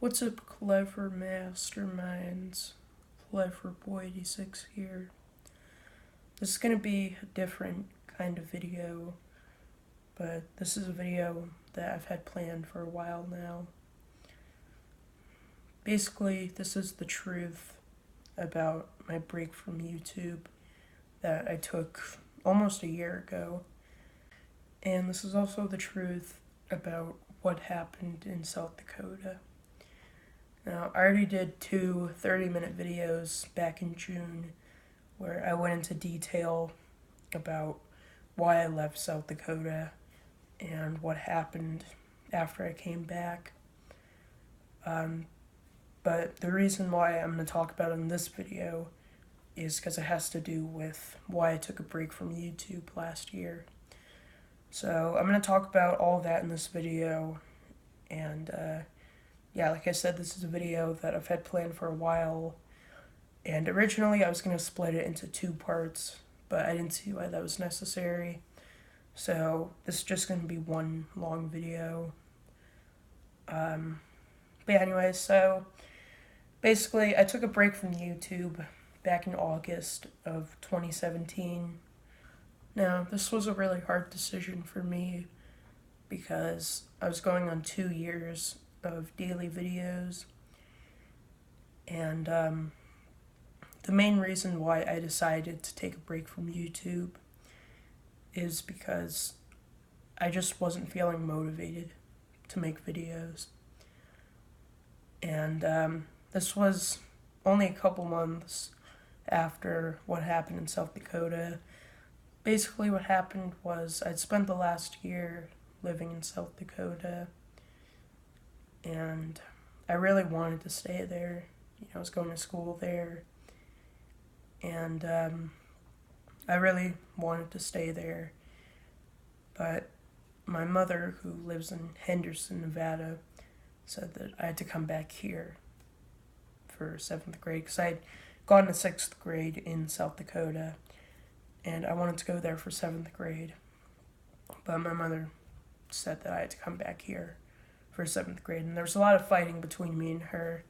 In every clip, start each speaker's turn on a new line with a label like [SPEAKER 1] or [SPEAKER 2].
[SPEAKER 1] What's up, clever masterminds? Clever Boy 86 here. This is gonna be a different kind of video, but this is a video that I've had planned for a while now. Basically, this is the truth about my break from YouTube that I took almost a year ago. And this is also the truth about what happened in South Dakota. Now, I already did two 30-minute videos back in June where I went into detail about why I left South Dakota and what happened after I came back. But the reason why I'm going to talk about it in this video is because it has to do with why I took a break from YouTube last year. So I'm going to talk about all that in this video, and yeah, like I said, this is a video that I've had planned for a while, and originally I was going to split it into two parts, but I didn't see why that was necessary, so this is just going to be one long video. But yeah, anyways, so basically I took a break from YouTube back in August of 2017. Now, this was a really hard decision for me because I was going on 2 years of daily videos, and the main reason why I decided to take a break from YouTube is because I just wasn't feeling motivated to make videos. And this was only a couple months after what happened in South Dakota. Basically what happened was I'd spent the last year living in South Dakota, and I really wanted to stay there. I was going to school there, and I really wanted to stay there. But my mother, who lives in Henderson, Nevada, said that I had to come back here for 7th grade because I had gone to 6th grade in South Dakota, and I wanted to go there for 7th grade. But my mother said that I had to come back here for 7th grade, and there was a lot of fighting between me and her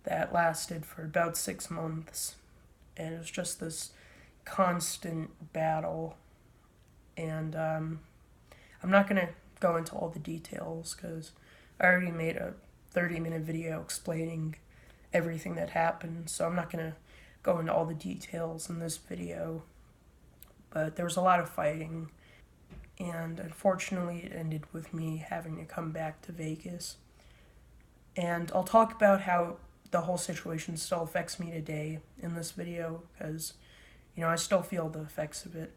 [SPEAKER 1] that lasted for about 6 months, and it was just this constant battle. And I'm not going to go into all the details because I already made a 30-minute video explaining everything that happened, so I'm not going to go into all the details in this video. But there was a lot of fighting, and unfortunately it ended with me having to come back to Vegas. And I'll talk about how the whole situation still affects me today in this video, because I still feel the effects of it.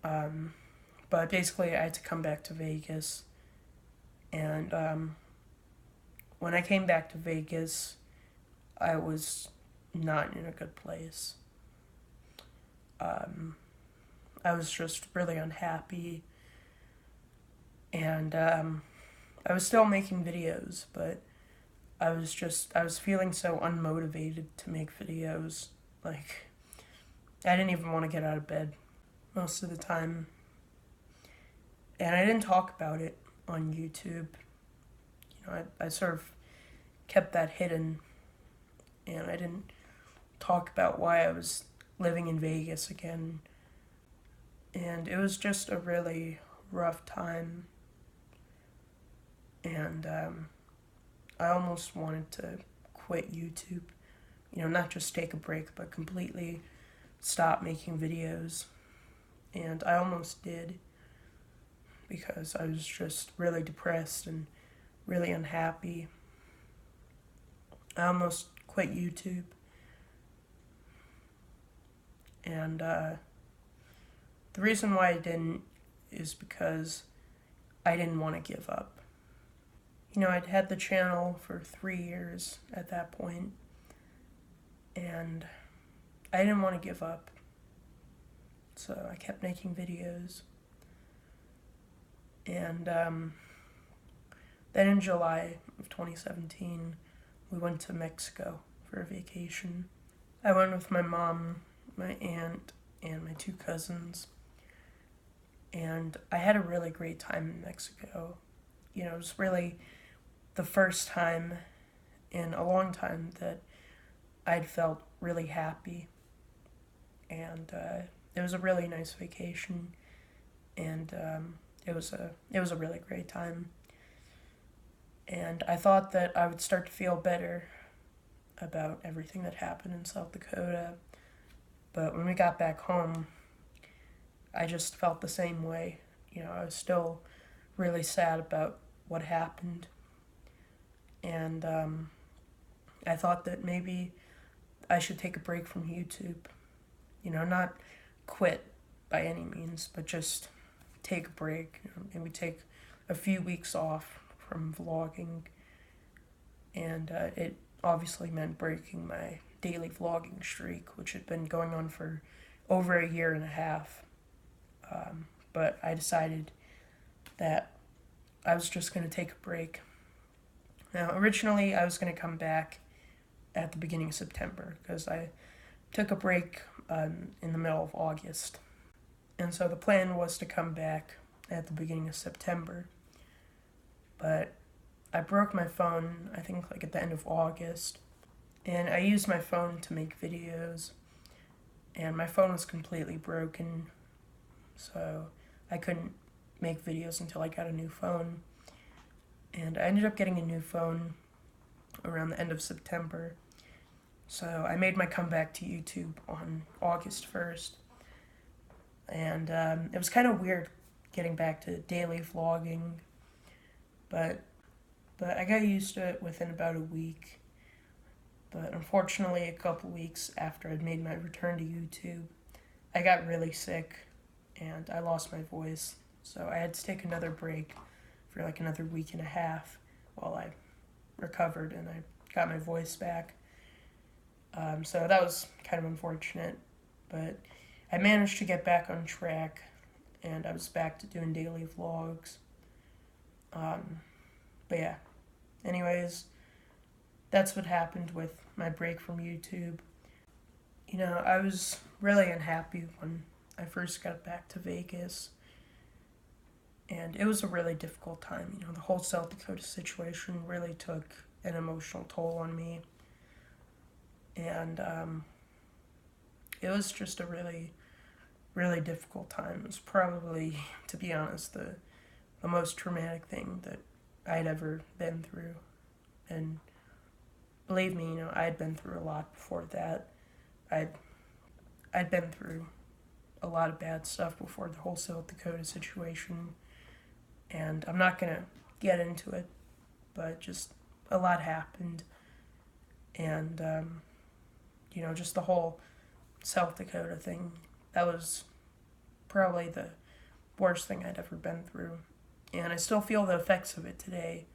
[SPEAKER 1] But basically I had to come back to Vegas, and when I came back to Vegas, I was not in a good place. I was just really unhappy, and I was still making videos, but I was feeling so unmotivated to make videos. Like, I didn't even want to get out of bed most of the time, and I didn't talk about it on YouTube. I sort of kept that hidden, and I didn't talk about why I was living in Vegas again. And it was just a really rough time, and I almost wanted to quit YouTube. Not just take a break, but completely stop making videos. And I almost did, because I was just really depressed and really unhappy. I almost quit YouTube. And the reason why I didn't is because I didn't want to give up. I'd had the channel for 3 years at that point, and I didn't want to give up. So I kept making videos. And then in July of 2017, we went to Mexico for a vacation. I went with my mom, my aunt, and my 2 cousins. And I had a really great time in Mexico. It was really the first time in a long time that I'd felt really happy, and it was a really nice vacation, and it was a really great time. And I thought that I would start to feel better about everything that happened in South Dakota, but when we got back home, I just felt the same way. I was still really sad about what happened, and I thought that maybe I should take a break from YouTube. Not quit by any means, but just take a break. Maybe take a few weeks off from vlogging, and it obviously meant breaking my daily vlogging streak, which had been going on for over a year and a half. But I decided that I was just going to take a break. Now, originally, I was going to come back at the beginning of September because I took a break in the middle of August. And so the plan was to come back at the beginning of September. But I broke my phone, I think, at the end of August. And I used my phone to make videos. And my phone was completely broken. So I couldn't make videos until I got a new phone. And I ended up getting a new phone around the end of September. So I made my comeback to YouTube on August 1st. And it was kind of weird getting back to daily vlogging. But I got used to it within about a week. But unfortunately, a couple weeks after I'd made my return to YouTube, I got really sick and I lost my voice. So I had to take another break for another week and a half while I recovered and I got my voice back. So that was kind of unfortunate, but I managed to get back on track and I was back to doing daily vlogs. But yeah, anyways, that's what happened with my break from YouTube. I was really unhappy when I first got back to Vegas, and it was a really difficult time. The whole South Dakota situation really took an emotional toll on me, and it was just a really, really difficult time. It was probably, to be honest, the most traumatic thing that I'd ever been through, and believe me, I'd been through a lot before that. I'd been through a lot of bad stuff before the whole South Dakota situation, and I'm not gonna get into it, but just a lot happened, and just the whole South Dakota thing, that was probably the worst thing I'd ever been through, and I still feel the effects of it today.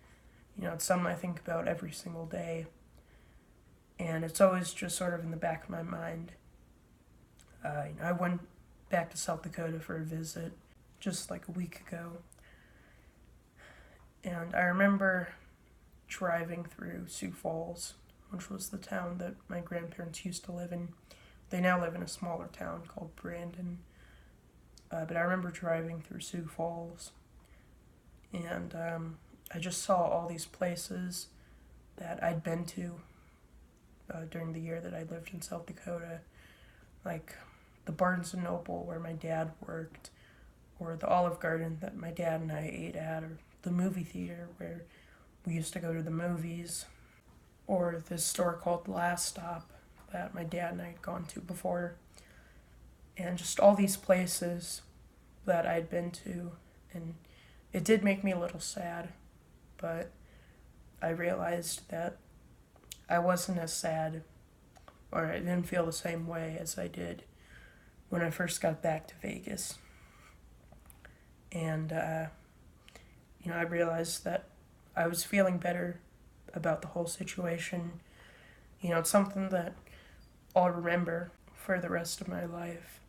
[SPEAKER 1] It's something I think about every single day, and it's always just sort of in the back of my mind. I went back to South Dakota for a visit just a week ago, and I remember driving through Sioux Falls, which was the town that my grandparents used to live in. They now live in a smaller town called Brandon, but I remember driving through Sioux Falls, and I just saw all these places that I'd been to during the year that I lived in South Dakota, like the Barnes & Noble where my dad worked, or the Olive Garden that my dad and I ate at, or the movie theater where we used to go to the movies, or this store called Last Stop that my dad and I had gone to before, and just all these places that I'd been to, and it did make me a little sad, but I realized that I wasn't as sad, or I didn't feel the same way as I did when I first got back to Vegas. And, I realized that I was feeling better about the whole situation. It's something that I'll remember for the rest of my life.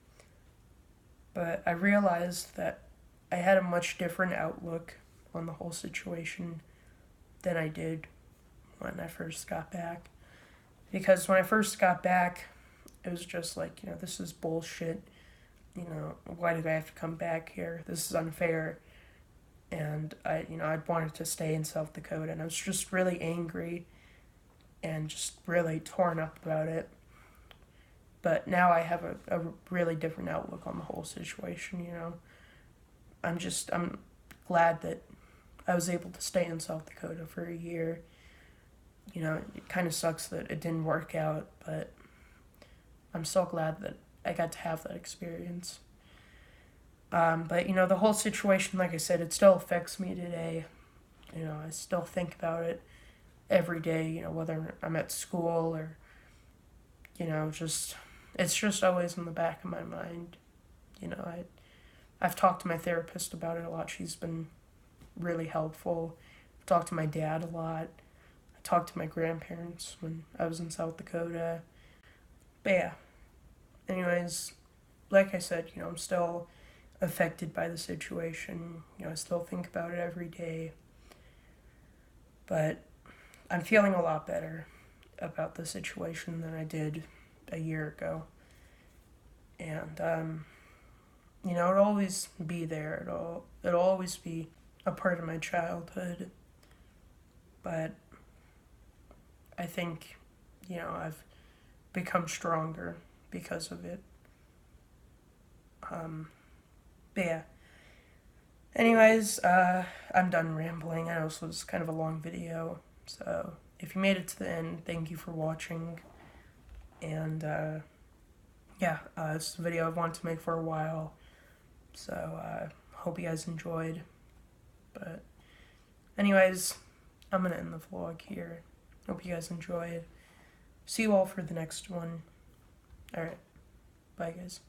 [SPEAKER 1] But I realized that I had a much different outlook on the whole situation than I did when I first got back. Because when I first got back, it was just this is bullshit. Why did I have to come back here? This is unfair. And I'd wanted to stay in South Dakota, and I was just really angry and just really torn up about it. But now I have a really different outlook on the whole situation, you know. I'm glad that I was able to stay in South Dakota for a year. You know, it kind of sucks that it didn't work out, but I'm so glad that I got to have that experience. But, you know, the whole situation, like I said, it still affects me today. You know, I still think about it every day, you know, whether I'm at school or, you know, it's just always in the back of my mind. You know, I've talked to my therapist about it a lot. She's been really helpful. I've talked to my dad a lot. I talked to my grandparents when I was in South Dakota. But yeah, anyways, like I said, you know, I'm still affected by the situation. You know, I still think about it every day. But I'm feeling a lot better about the situation than I did a year ago. And, you know, it'll always be there. It'll always be a part of my childhood. But I think, you know, I've become stronger because of it. But yeah. Anyways, I'm done rambling. I know this was kind of a long video. So if you made it to the end, thank you for watching. And yeah, it's a video I've wanted to make for a while. So hope you guys enjoyed. But anyways, I'm going to end the vlog here. Hope you guys enjoyed. See you all for the next one. Alright, bye guys.